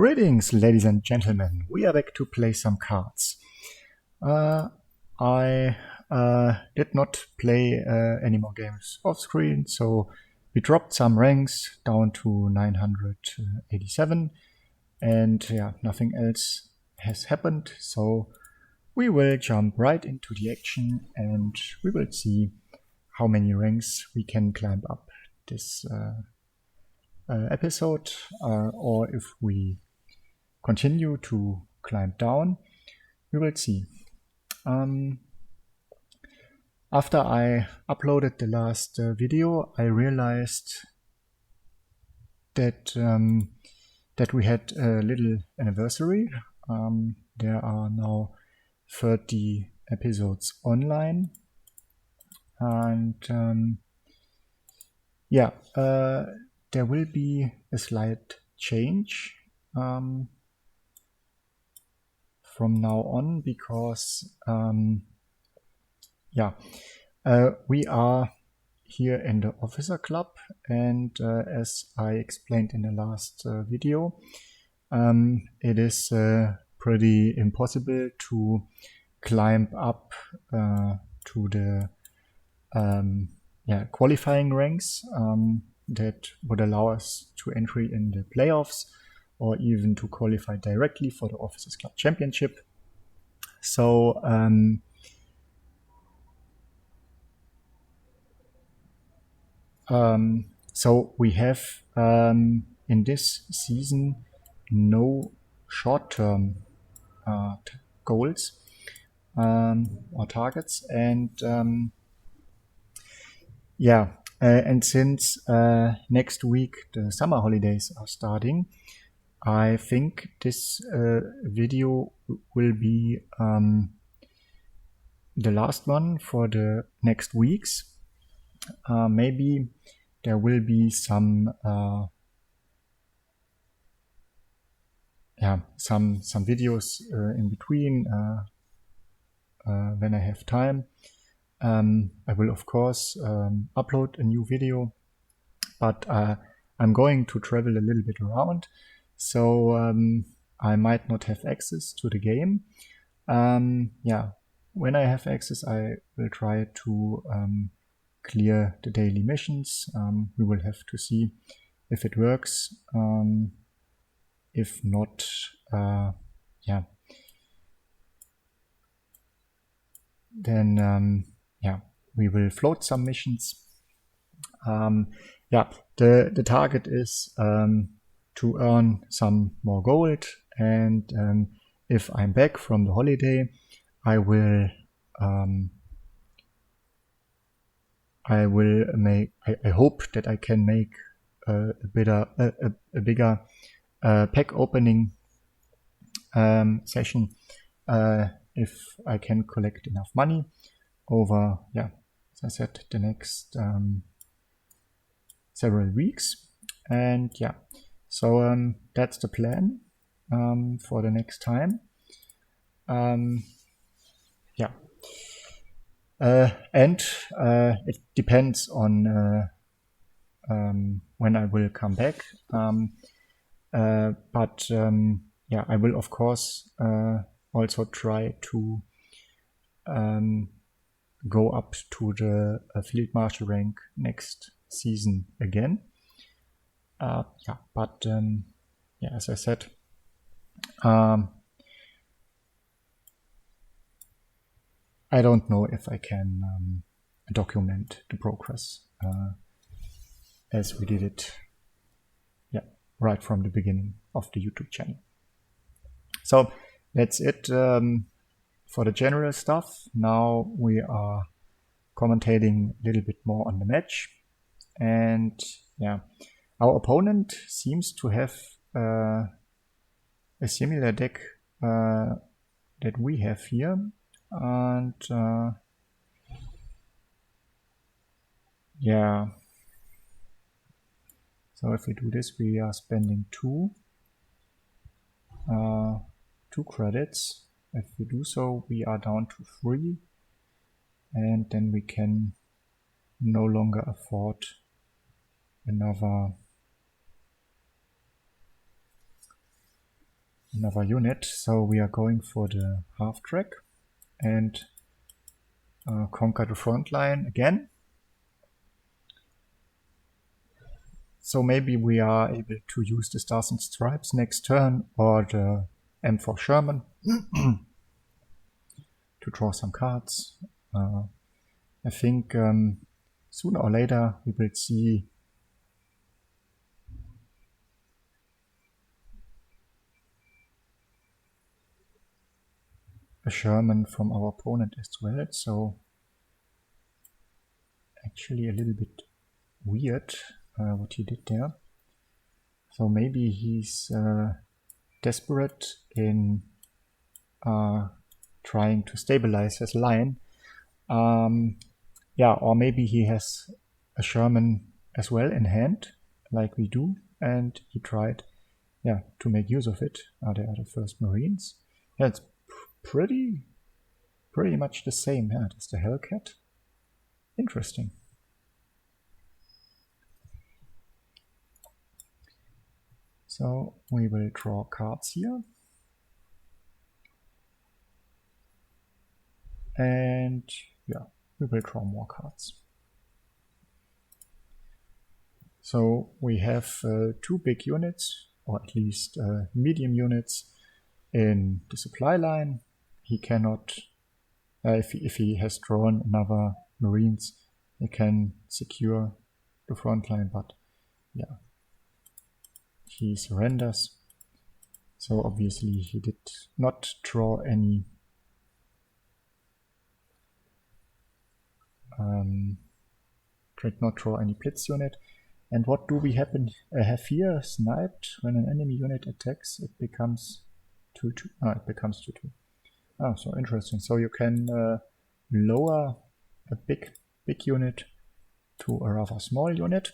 Greetings, ladies and gentlemen. We are back to play some cards. I did not play any more games off screen, so we dropped some ranks down to 987, and yeah, nothing else has happened. So we will jump right into the action, and we will see how many ranks we can climb up this episode, or if we continue to climb down. We will see. After I uploaded the last video, I realized that that we had a little anniversary. There are now 30 episodes online, and yeah, there will be a slight change from now on, because we are here in the Officer Club, and as I explained in the last video, it is pretty impossible to climb up to the qualifying ranks that would allow us to entry in the playoffs, or even to qualify directly for the Officers Club Championship. So so we have in this season no short-term goals or targets, and and since next week the summer holidays are starting, I think this video will be the last one for the next weeks. Maybe there will be some videos in between when I have time. I will of course upload a new video, but I'm going to travel a little bit around, so I might not have access to the game. When I have access, I will try to clear the daily missions. We will have to see if it works. If not, then we will float some missions. The target is to earn some more gold, and if I'm back from the holiday, I hope that I can make a bigger pack opening session if I can collect enough money over, as I said, the next several weeks. And so that's the plan for the next time. And it depends on when I will come back. But I will of course also try to go up to the Field Marshal rank next season again. As I said, I don't know if I can document the progress as we did it right from the beginning of the YouTube channel. So that's it for the general stuff. Now we are commentating a little bit more on the match, and our opponent seems to have a similar deck that we have here, and so if we do this, we are spending two credits. If we do so, we are down to 3, and then we can no longer afford another another unit, so we are going for the half track and conquer the front line again. So maybe we are able to use the Stars and Stripes next turn, or the M4 Sherman to draw some cards. I think sooner or later we will see a Sherman from our opponent as well, so actually a little bit weird what he did there. So maybe he's desperate in trying to stabilize his line. Yeah, or maybe he has a Sherman as well in hand, like we do, and he tried, yeah, to make use of it. They are the first Marines. Yeah, it's pretty much the same. Yeah, that's the Hellcat. Interesting. So we will draw cards here. And yeah, we will draw more cards. So we have two big units, or at least medium units, in the supply line. He cannot, if he has drawn another Marines, he can secure the front line, but yeah, he surrenders. So obviously he did not draw any blitz unit. And what do we have here? Sniped. When an enemy unit attacks, it becomes 2/2. It becomes 2/2. Oh, so interesting. So you can lower a big unit to a rather small unit.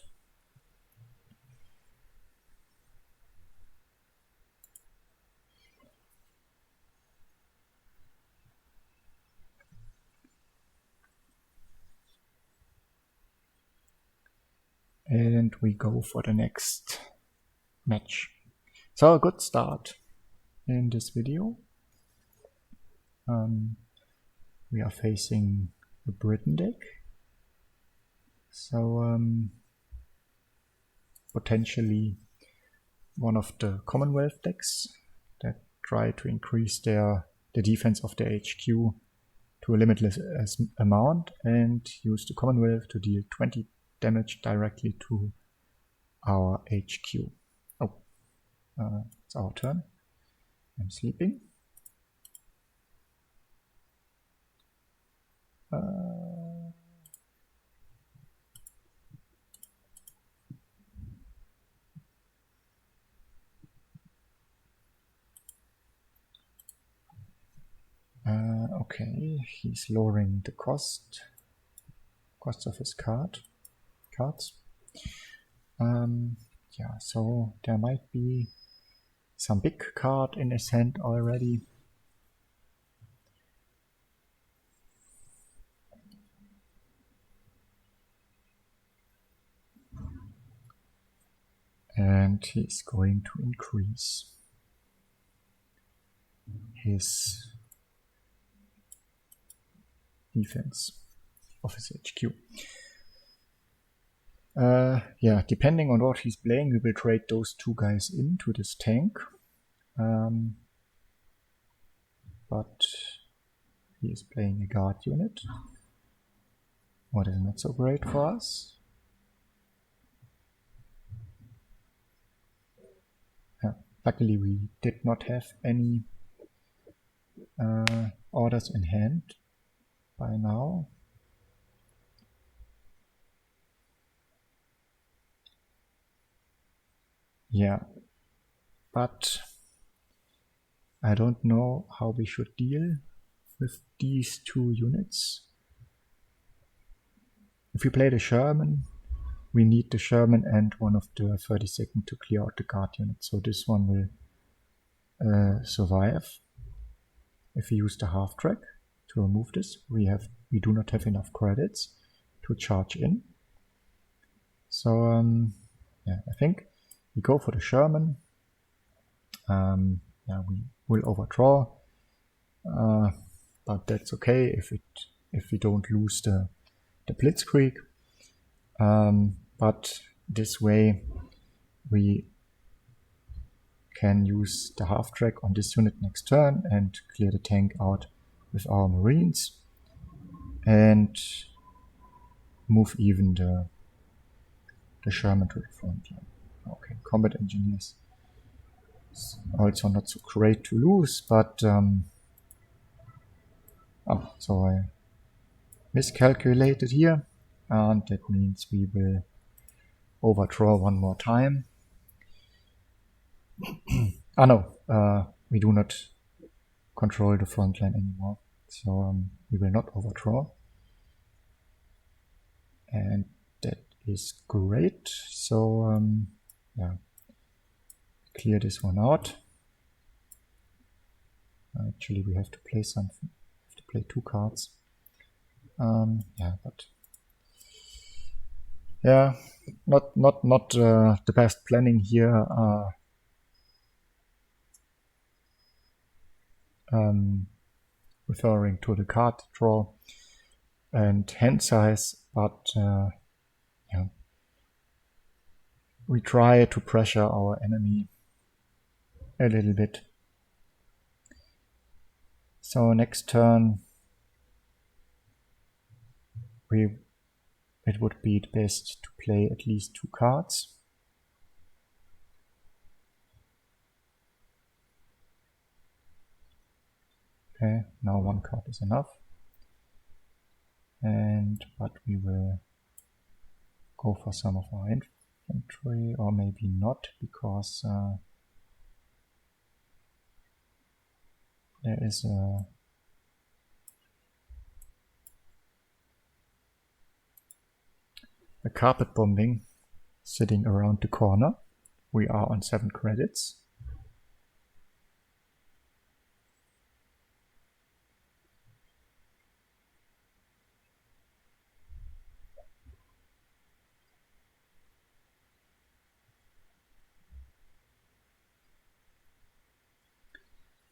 And we go for the next match. So a good start in this video. We are facing the Britain deck. So potentially one of the Commonwealth decks that try to increase the defense of the HQ to a limitless amount and use the Commonwealth to deal 20 damage directly to our HQ. Oh, it's our turn. I'm sleeping. Okay, he's lowering the cost of his cards. Yeah, so there might be some big card in his hand already. And he's going to increase his defense of his HQ. Yeah, depending on what he's playing, we will trade those two guys into this tank. But he is playing a guard unit. What is not so great for us. Luckily we did not have any orders in hand by now. Yeah, but I don't know how we should deal with these two units. If we play the Sherman, we need the Sherman and one of the 32nd to clear out the guard unit, so this one will survive. If we use the half track to remove this, we do not have enough credits to charge in. So yeah, I think we go for the Sherman. yeah, we will overdraw, but that's okay if we don't lose the blitzkrieg. But this way we can use the half track on this unit next turn and clear the tank out with our marines and move even the Sherman to the front line. Okay, combat engineers. It's also not so great to lose, but so I miscalculated here, and that means we will overdraw one more time. No, we do not control the front line anymore, so we will not overdraw, and that is great. So yeah, clear this one out. Actually, we have to play something. We have to play 2 cards. Yeah, but yeah, not the best planning here. Referring to the card draw and hand size, but yeah, we try to pressure our enemy a little bit. So next turn it would be best to play at least 2 cards. Okay, now 1 card is enough. But we will go for some of our infantry, or maybe not, because there is a carpet bombing sitting around the corner. We are on 7 credits.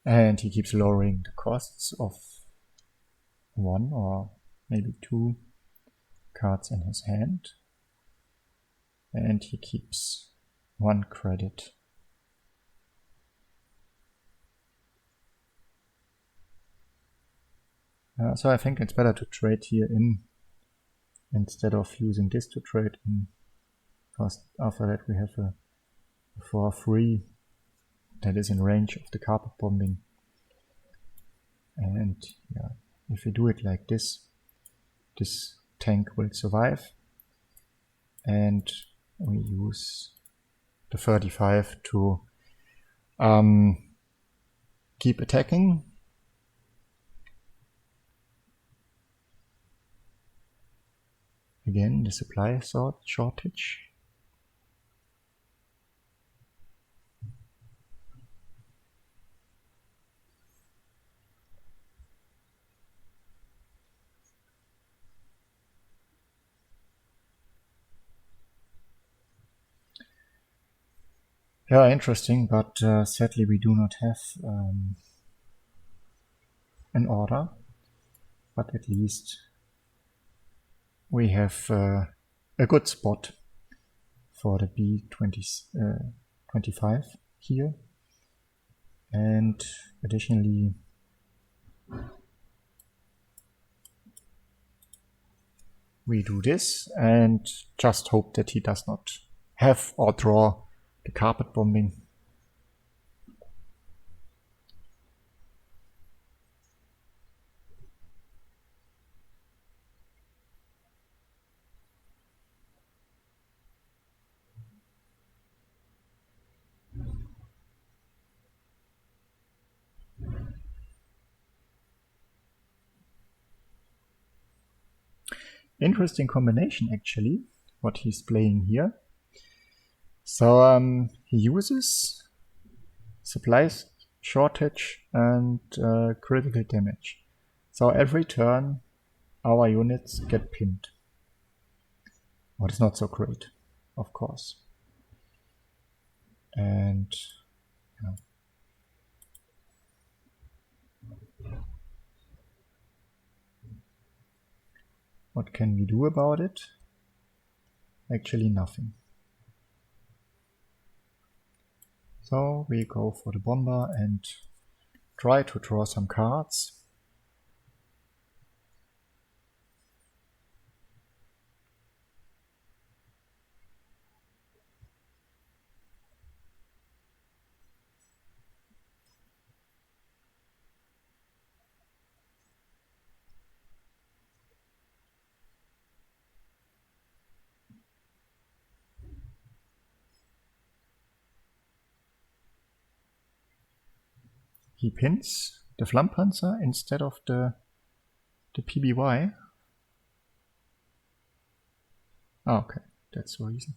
And he keeps lowering the costs of 1 or maybe 2 cards in his hand. And he keeps 1 credit. So I think it's better to trade here in instead of using this to trade in, because after that we have a 4-3 that is in range of the carpet bombing. And yeah, if we do it like this, this tank will survive, and we use the 35 to keep attacking. Again, the supply shortage. Yeah, interesting, but sadly we do not have an order, but at least we have a good spot for the B25 here. And additionally, we do this and just hope that he does not have or draw the carpet bombing. Interesting combination actually, what he's playing here. So he uses supplies shortage and critical damage. So every turn our units get pinned. What is not so great, of course. And yeah, What can we do about it? Actually nothing. So we go for the bomber and try to draw some cards. He pins the Flammpanzer instead of the PBY. Oh, okay, that's the reason.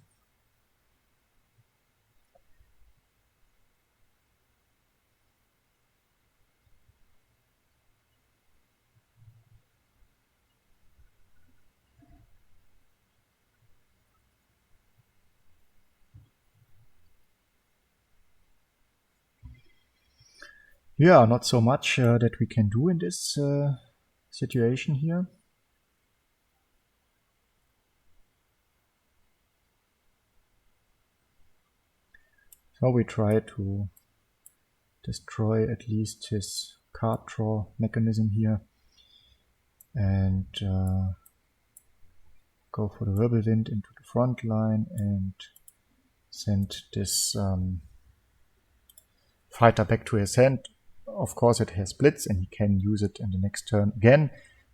Yeah, not so much that we can do in this situation here. So we try to destroy at least his card draw mechanism here and go for the Wirbelwind into the front line and send this fighter back to his hand. Of course it has Blitz and he can use it in the next turn again,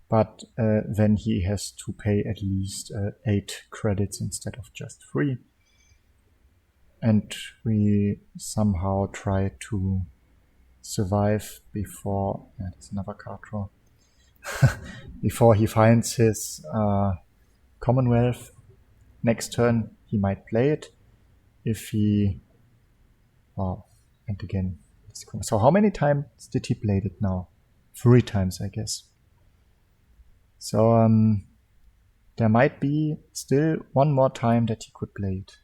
but then he has to pay at least 8 credits instead of just 3. And we somehow try to survive before, that's another card draw, before he finds his Commonwealth. Next turn he might play it. If he, wow, and again, so how many times did he play it now? 3 times, I guess. So there might be still one more time that he could play it.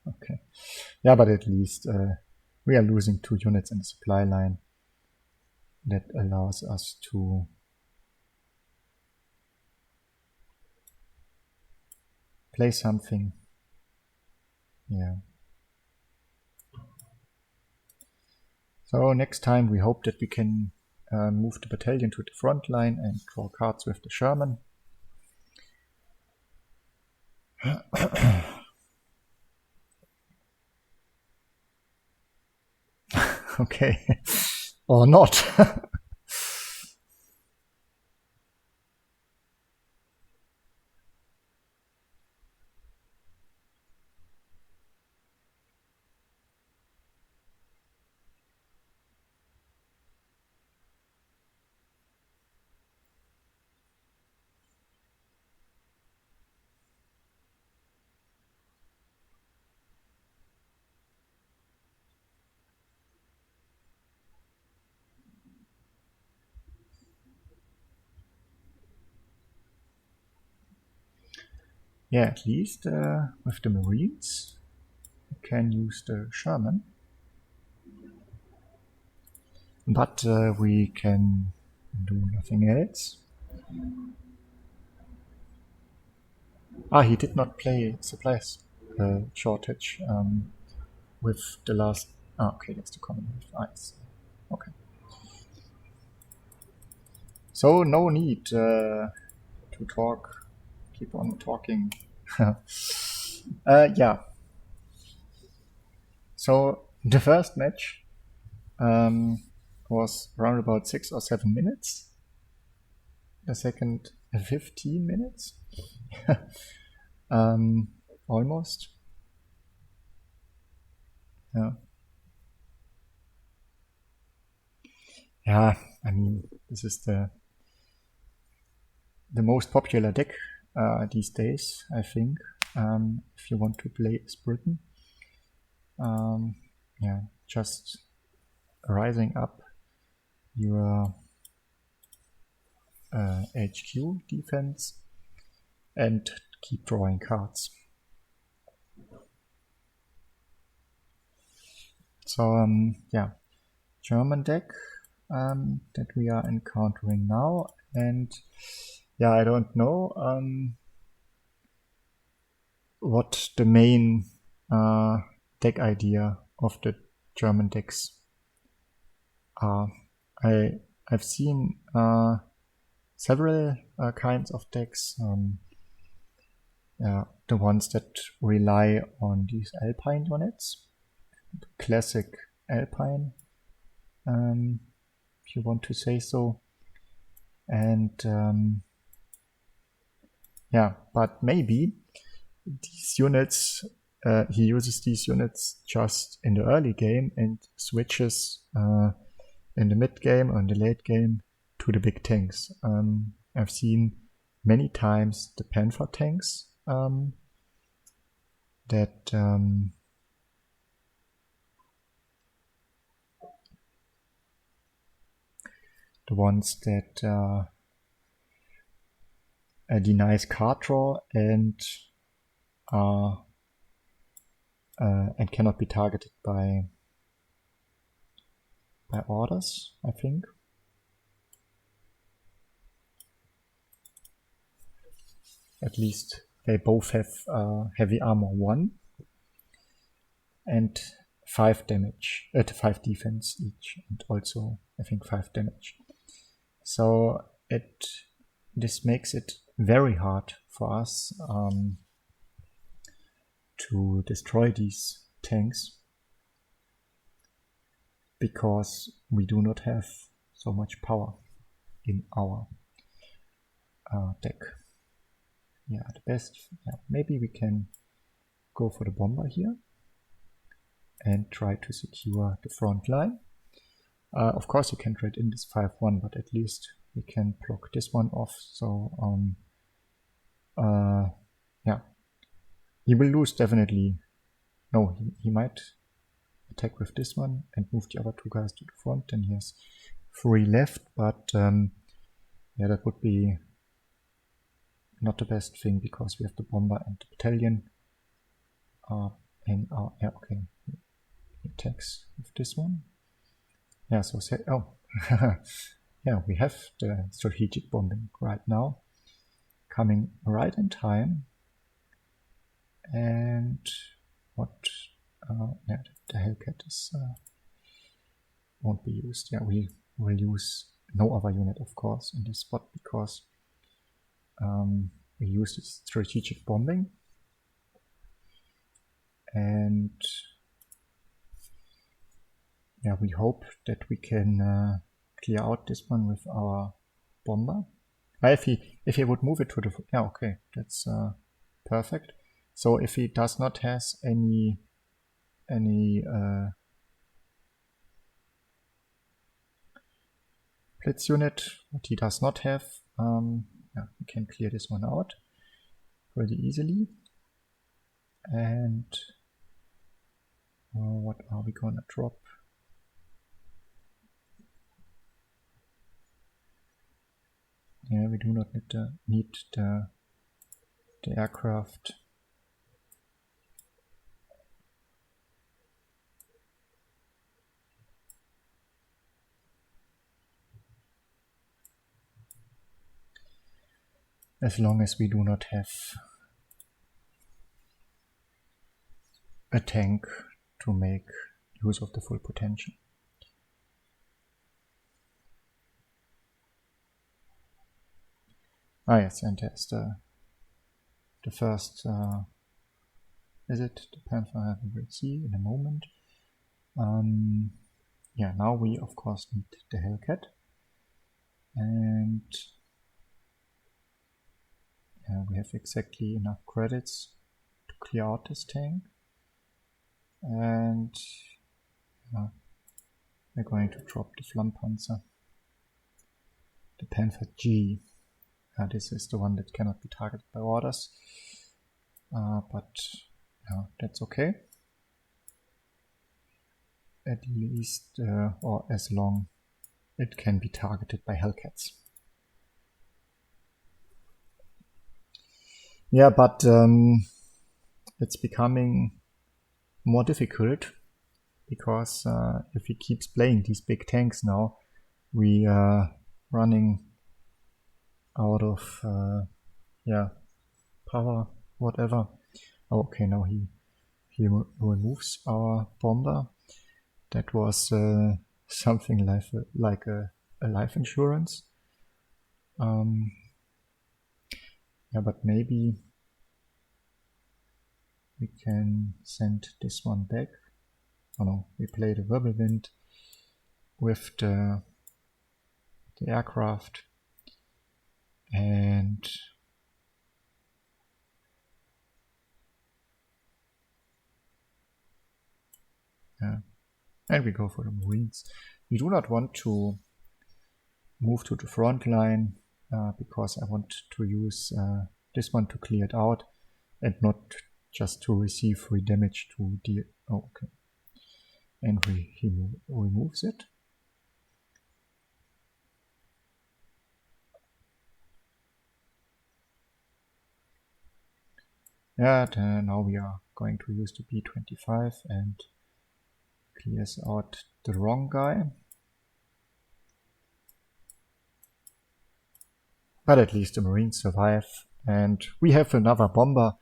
Okay. Yeah, but at least we are losing 2 units in the supply line. That allows us to play something. Yeah. So next time we hope that we can move the battalion to the front line and draw cards with the Sherman. Okay. Or not. Yeah, at least with the Marines we can use the Sherman. But we can do nothing else. He did not play supplies shortage with the last. Okay, that's the Commonwealth. Nice. Okay. So no need to talk. Keep on talking. Yeah. So the first match was around about 6 or 7 minutes. The second 15 minutes. Almost. Yeah. Yeah, I mean, this is the most popular deck these days, I think, if you want to play as Britain. Yeah, just rising up your HQ defense and keep drawing cards. So yeah, German deck that we are encountering now, and yeah, I don't know what the main deck idea of the German decks are. I've seen several kinds of decks. The ones that rely on these Alpine units, classic Alpine, if you want to say so. And yeah, but maybe these units, he uses these units just in the early game and switches in the mid game or in the late game to the big tanks. I've seen many times the Panther tanks that the ones that denies card draw and cannot be targeted by orders, I think. At least they both have heavy armor 1 and 5 damage, 5 defense each, and also I think 5 damage. So this makes it very hard for us to destroy these tanks, because we do not have so much power in our deck. Yeah, the best, yeah, maybe we can go for the bomber here and try to secure the front line. Of course you can trade in this 5-1, but at least we can block this one off. So yeah, he will lose definitely. No, he might attack with this one and move the other 2 guys to the front. Then he has 3 left, but yeah, that would be not the best thing, because we have the bomber and the battalion. Yeah, okay, he attacks with this one. Yeah, so say, oh, yeah, we have the strategic bombing right now, coming right in time. And what? Yeah, the Hellcat is won't be used. Yeah, we will use no other unit, of course, in this spot, because we use this strategic bombing, and yeah, we hope that we can clear out this one with our bomber. If he would move it to the, yeah, okay, that's perfect. So if he does not has any blitz unit, what he does not have, yeah, we can clear this one out pretty easily. And what are we gonna drop? Yeah, we do not need the aircraft. As long as we do not have a tank to make use of the full potential. Ah yes, and there's the first visit to Panther, we will see in a moment. Yeah, now we of course need the Hellcat, and yeah, we have exactly enough credits to clear out this tank, and we're going to drop the Flammpanzer, the Panther G. This is the one that cannot be targeted by orders, but yeah, that's okay. At least, or as long it can be targeted by Hellcats. Yeah, but it's becoming more difficult because if he keeps playing these big tanks now, we are running out of power, whatever. Oh, okay, now he removes our bomber. That was something like a life insurance. Yeah, but maybe we can send this one back. Oh no, we play the Wirbelwind with the aircraft, and we go for the Marines. We do not want to move to the front line because I want to use this one to clear it out and not just to receive free damage to the... Oh, okay. And he removes it. Yeah, now we are going to use the B-25 and clears out the wrong guy. But at least the Marines survive, and we have another bomber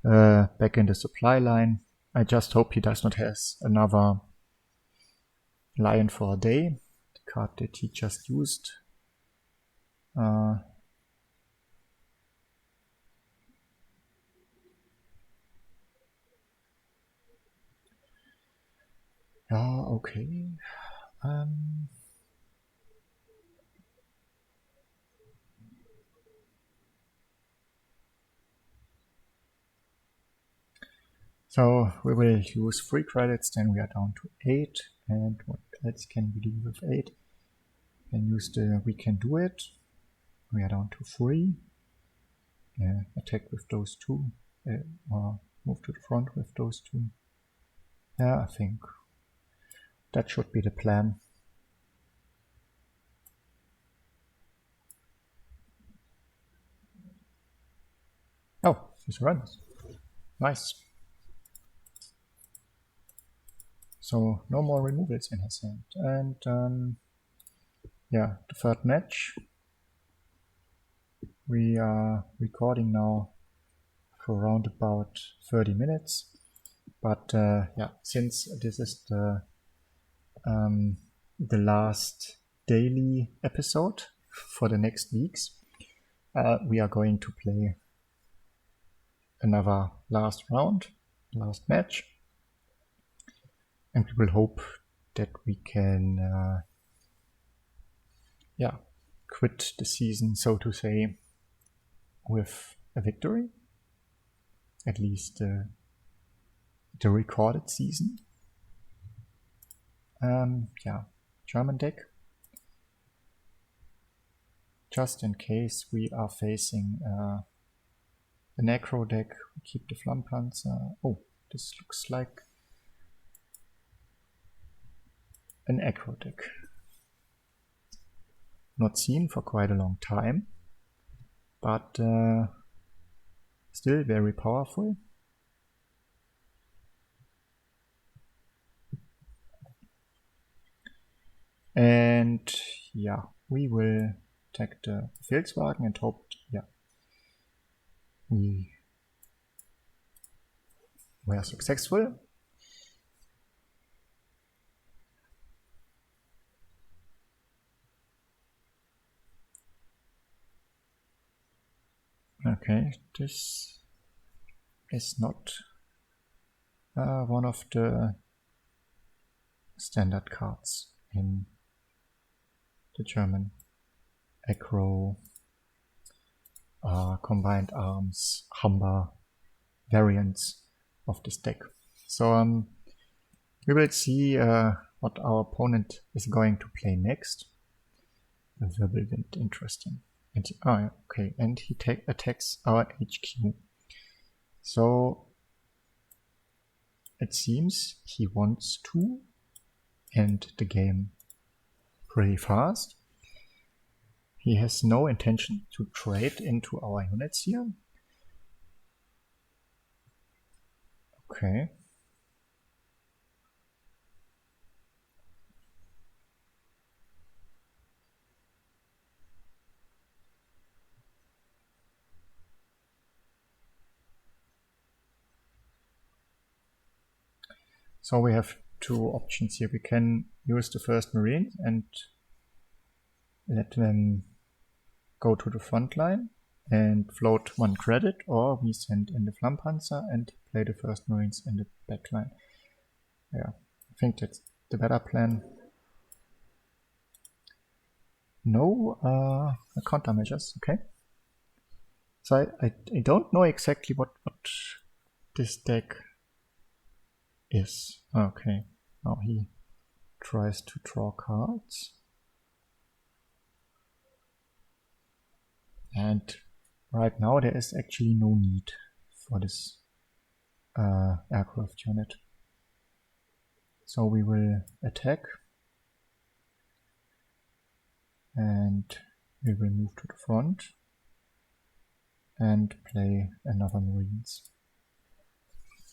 back in the supply line. I just hope he does not have another Lion for a Day, the card that he just used. Yeah, okay. So we will use 3 credits, then we are down to 8. And what else can we do with 8? Then use the We Can Do It. We are down to 3. Attack with those 2. Or move to the front with those 2. Yeah, I think that should be the plan. Oh, he surrenders. Nice. So no more removals in his hand. And yeah, the third match. We are recording now for around about 30 minutes. But yeah, since this is the last daily episode for the next weeks, we are going to play another last match. And we will hope that we can quit the season, so to say, with a victory. At least the recorded season. German deck. Just in case we are facing an aggro deck, we keep the Flammpanzer. Oh, this looks like an aggro deck. Not seen for quite a long time, but still very powerful. And yeah, we will take the Volkswagen and hope, we were successful. Okay, this is not one of the standard cards in the German aggro combined arms Humber variants of this deck. So we will see what our opponent is going to play next. This will be interesting. And okay, and he attacks our HQ. So it seems he wants to end the game pretty fast. He has no intention to trade into our units here. Okay. So we have two options here. We can use the first Marine and let them go to the front line and float 1 credit, or we send in the Flammpanzer and play the first Marines in the back line. Yeah, I think that's the better plan. No countermeasures, okay. So I don't know exactly what this deck is. Okay, now he tries to draw cards. And right now there is actually no need for this aircraft unit. So we will attack and we will move to the front and play another Marines.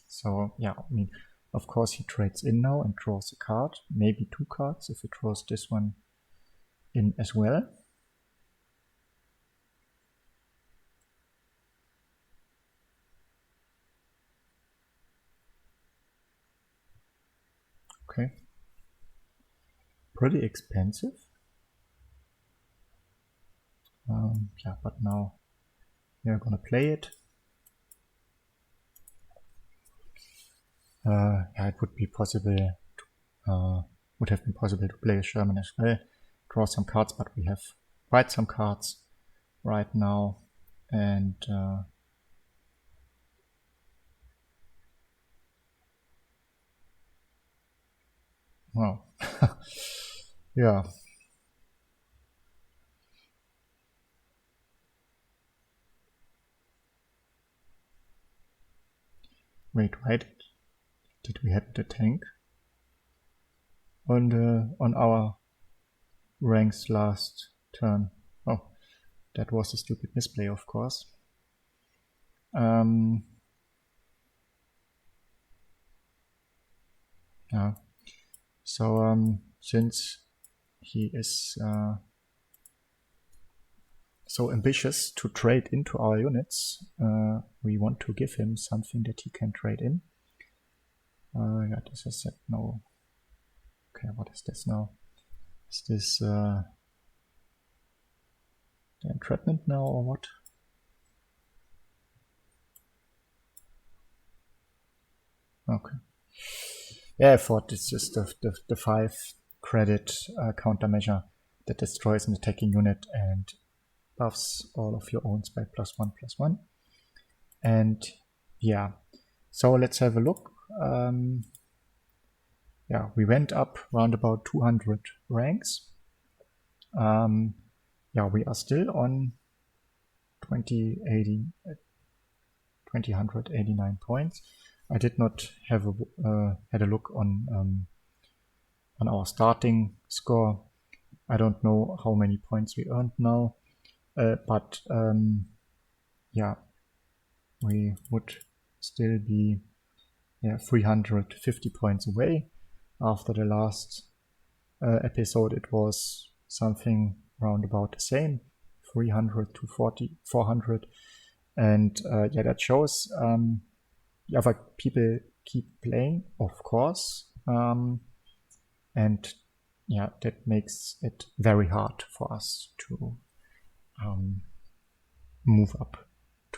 So yeah, I mean, of course he trades in now and draws a card, maybe 2 cards if he draws this one in as well. Okay, pretty expensive. Yeah, but now we are gonna play it. Yeah, it would be possible to, would have been possible to play a Sherman as well, draw some cards, but we have quite some cards right now, and well, yeah. Wait, why did we have the tank on our ranks last turn? Oh, that was a stupid misplay, of course. Yeah. So since he is so ambitious to trade into our units, we want to give him something that he can trade in. Yeah, this is set no. Okay, what is this now? Is this the entrapment now or what? Okay. Yeah, I thought this is the 5 credit countermeasure that destroys an attacking unit and buffs all of your owns by +1/+1. And yeah, so let's have a look. Yeah, we went up around about 200 ranks. Yeah, we are still on 2,189 points. I did not have had a look on our starting score. I don't know how many points we earned now, but yeah, we would still be 350 points away. After the last episode, it was something round about the same, 300 to 400, and yeah, that shows other people keep playing, of course, and yeah, that makes it very hard for us to move up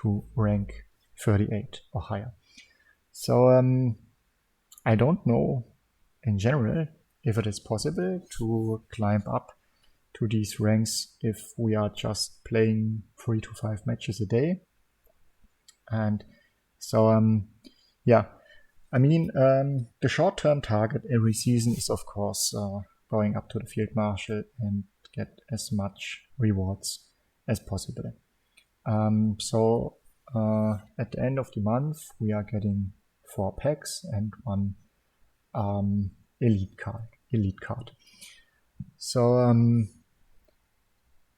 to rank 38 or higher. So I don't know in general if it is possible to climb up to these ranks if we are just playing 3 to 5 matches a day. And so yeah, I mean, the short-term target every season is of course going up to the Field Marshal and get as much rewards as possible. So at the end of the month, we are getting 4 packs and 1 elite card. So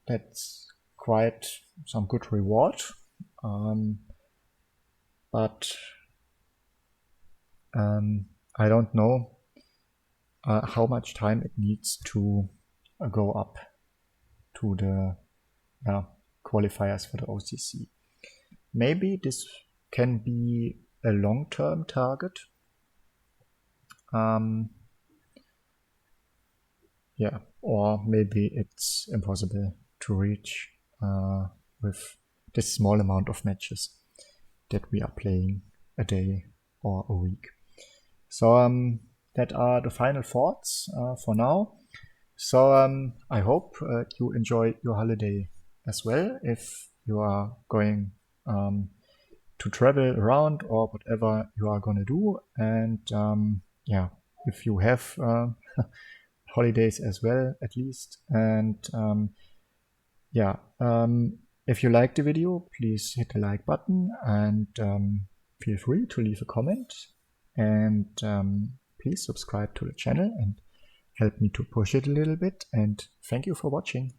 that's quite some good reward, but I don't know how much time it needs to go up to the qualifiers for the OCC. Maybe this can be a long-term target. Yeah, or maybe it's impossible to reach with this small amount of matches that we are playing a day or a week. So that are the final thoughts for now. So I hope you enjoy your holiday as well, if you are going to travel around or whatever you are going to do. And yeah, if you have holidays as well, at least. And yeah, if you liked the video, please hit the like button and feel free to leave a comment. And please subscribe to the channel and help me to push it a little bit. And thank you for watching.